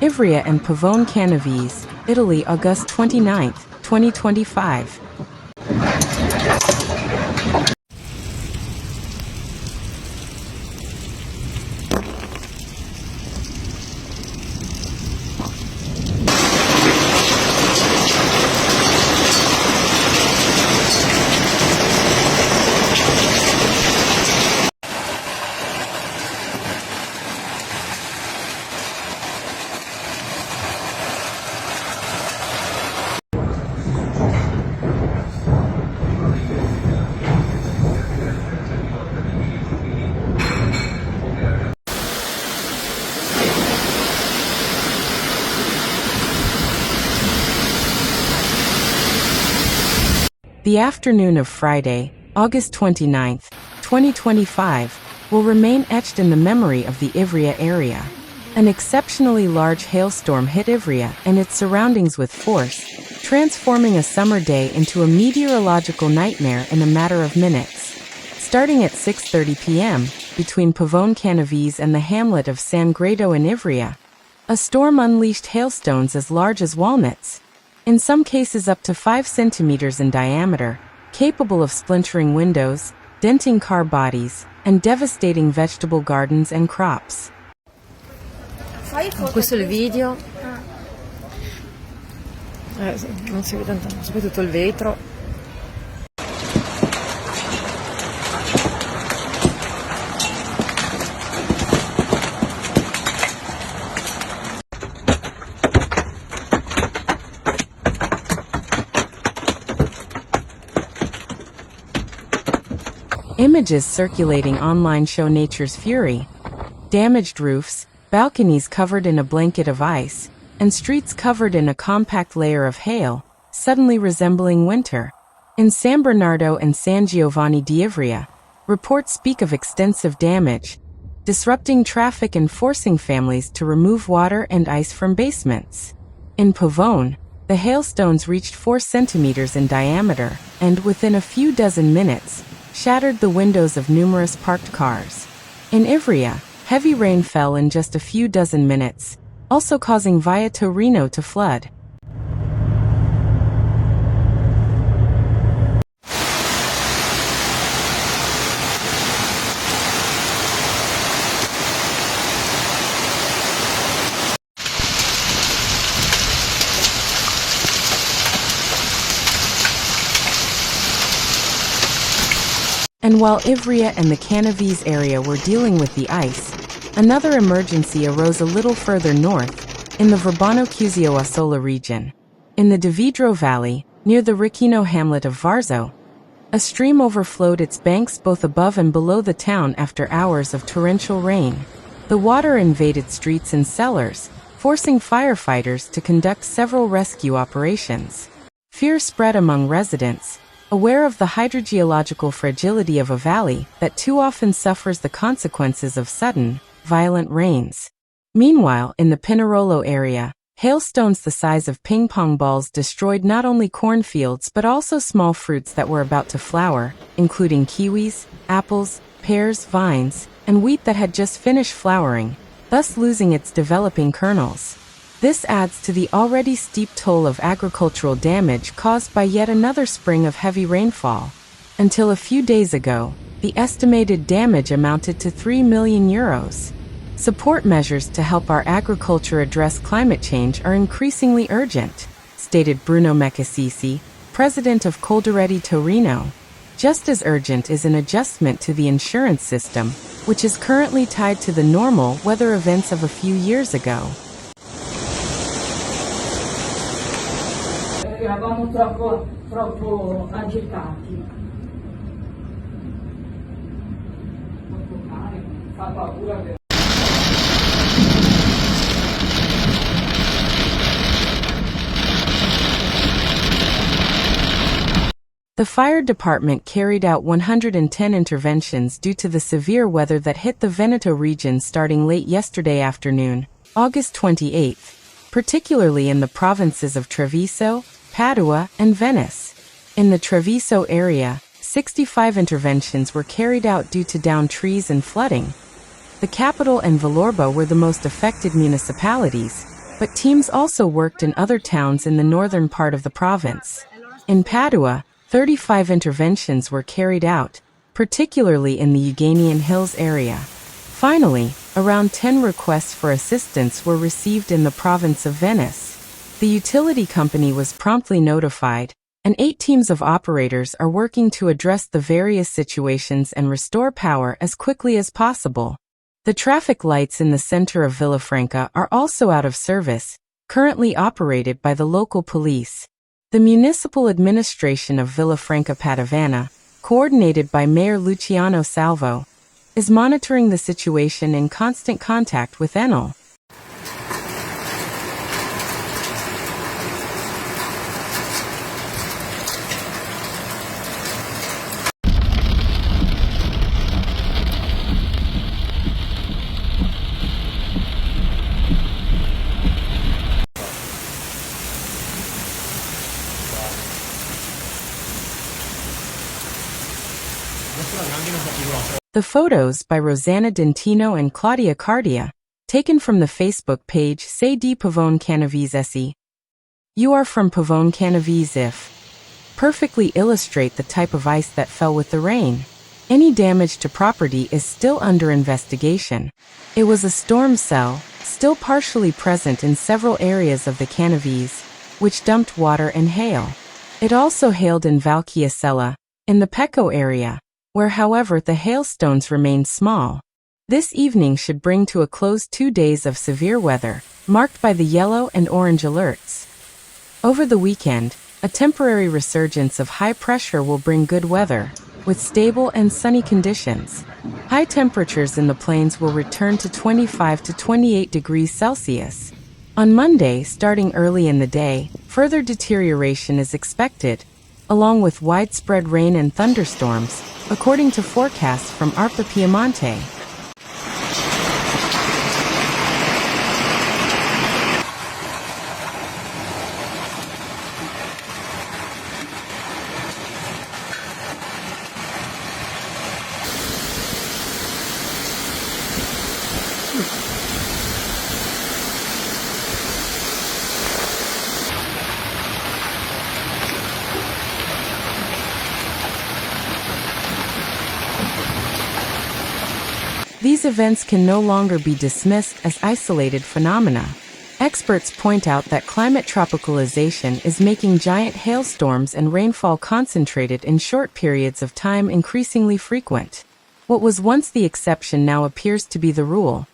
Ivrea and Pavone Canavese, Italy, August 29, 2025. The afternoon of Friday, August 29, 2025, will remain etched in the memory of the Ivrea area. An exceptionally large hailstorm hit Ivrea and its surroundings with force, transforming a summer day into a meteorological nightmare in a matter of minutes. Starting at 6:30 p.m., between Pavone Canavese and the hamlet of San Grato in Ivrea, a storm unleashed hailstones as large as walnuts, in some cases up to 5 centimeters in diameter, capable of splintering windows, denting car bodies, and devastating vegetable gardens and crops. Questo è il video. Non si vede tanto, soprattutto il vetro. Images circulating online show nature's fury. Damaged roofs, balconies covered in a blanket of ice, and streets covered in a compact layer of hail, suddenly resembling winter. In San Bernardo and San Giovanni di Ivrea, reports speak of extensive damage, disrupting traffic and forcing families to remove water and ice from basements. In Pavone, the hailstones reached 4 centimeters in diameter, and within a few dozen minutes, shattered the windows of numerous parked cars. In Ivrea, heavy rain fell in just a few dozen minutes, also causing Via Torino to flood. And while Ivrea and the Canavese area were dealing with the ice, another emergency arose a little further north, in the Verbano-Cusio-Assola region. In the Dividro Valley, near the Ricchino hamlet of Varzo, a stream overflowed its banks both above and below the town after hours of torrential rain. The water invaded streets and cellars, forcing firefighters to conduct several rescue operations. Fear spread among residents, aware of the hydrogeological fragility of a valley that too often suffers the consequences of sudden, violent rains. Meanwhile, in the Pinerolo area, hailstones the size of ping-pong balls destroyed not only cornfields but also small fruits that were about to flower, including kiwis, apples, pears, vines, and wheat that had just finished flowering, thus losing its developing kernels. This adds to the already steep toll of agricultural damage caused by yet another spring of heavy rainfall. Until a few days ago, the estimated damage amounted to €3 million. Support measures to help our agriculture address climate change are increasingly urgent, stated Bruno Meccasisi, president of Coldiretti Torino. Just as urgent is an adjustment to the insurance system, which is currently tied to the normal weather events of a few years ago. Eravamo troppo agitati. Fa paura. The fire department carried out 110 interventions due to the severe weather that hit the Veneto region starting late yesterday afternoon, August 28, particularly in the provinces of Treviso, Padua, and Venice. In the Treviso area, 65 interventions were carried out due to downed trees and flooding. The capital and Viterbo were the most affected municipalities, but teams also worked in other towns in the northern part of the province. In Padua, 35 interventions were carried out, particularly in the Euganean Hills area. Finally, around 10 requests for assistance were received in the province of Venice. The utility company was promptly notified, and 8 teams of operators are working to address the various situations and restore power as quickly as possible. The traffic lights in the center of Villafranca are also out of service, currently operated by the local police. The municipal administration of Villafranca Padovana, coordinated by Mayor Luciano Salvo, is monitoring the situation in constant contact with Enel. The photos by Rosanna Dentino and Claudia Cardia, taken from the Facebook page Say di Pavone Canavese. You are from Pavone Canavese perfectly illustrate the type of ice that fell with the rain. Any damage to property is still under investigation. It was a storm cell, still partially present in several areas of the Canavese, which dumped water and hail. It also hailed in Val Chiesella, in the Pecco area, where however the hailstones remained small. This evening should bring to a close 2 days of severe weather, marked by the yellow and orange alerts. Over the weekend, a temporary resurgence of high pressure will bring good weather, with stable and sunny conditions. High temperatures in the plains will return to 25 to 28 degrees Celsius. On Monday, starting early in the day, further deterioration is expected, along with widespread rain and thunderstorms, according to forecasts from ARPA Piemonte. These events can no longer be dismissed as isolated phenomena. Experts point out that climate tropicalization is making giant hailstorms and rainfall concentrated in short periods of time increasingly frequent. What was once the exception now appears to be the rule.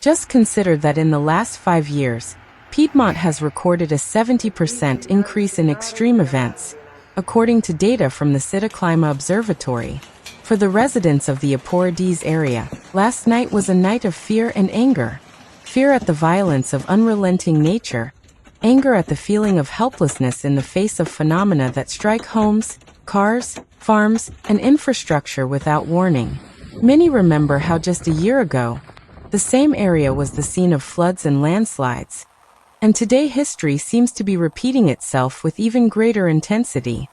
Just consider that in the last 5 years, Piedmont has recorded a 70% increase in extreme events, according to data from the Citaclima Observatory. For the residents of the Aporades area, last night was a night of fear and anger. Fear at the violence of unrelenting nature, anger at the feeling of helplessness in the face of phenomena that strike homes, cars, farms, and infrastructure without warning. Many remember how just a year ago, the same area was the scene of floods and landslides. And today history seems to be repeating itself with even greater intensity.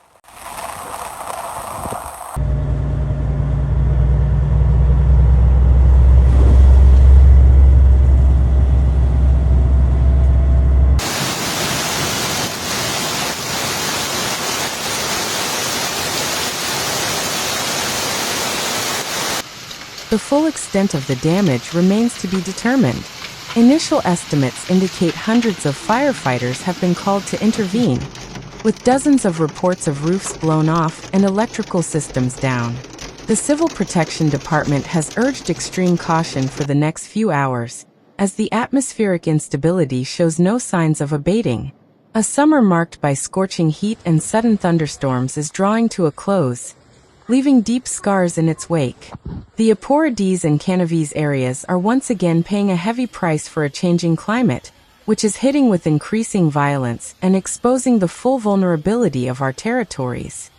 The full extent of the damage remains to be determined. Initial estimates indicate hundreds of firefighters have been called to intervene, with dozens of reports of roofs blown off and electrical systems down. The Civil Protection Department has urged extreme caution for the next few hours, as the atmospheric instability shows no signs of abating. A summer marked by scorching heat and sudden thunderstorms is drawing to a close, leaving deep scars in its wake. The Aporades and Canavese areas are once again paying a heavy price for a changing climate, which is hitting with increasing violence and exposing the full vulnerability of our territories.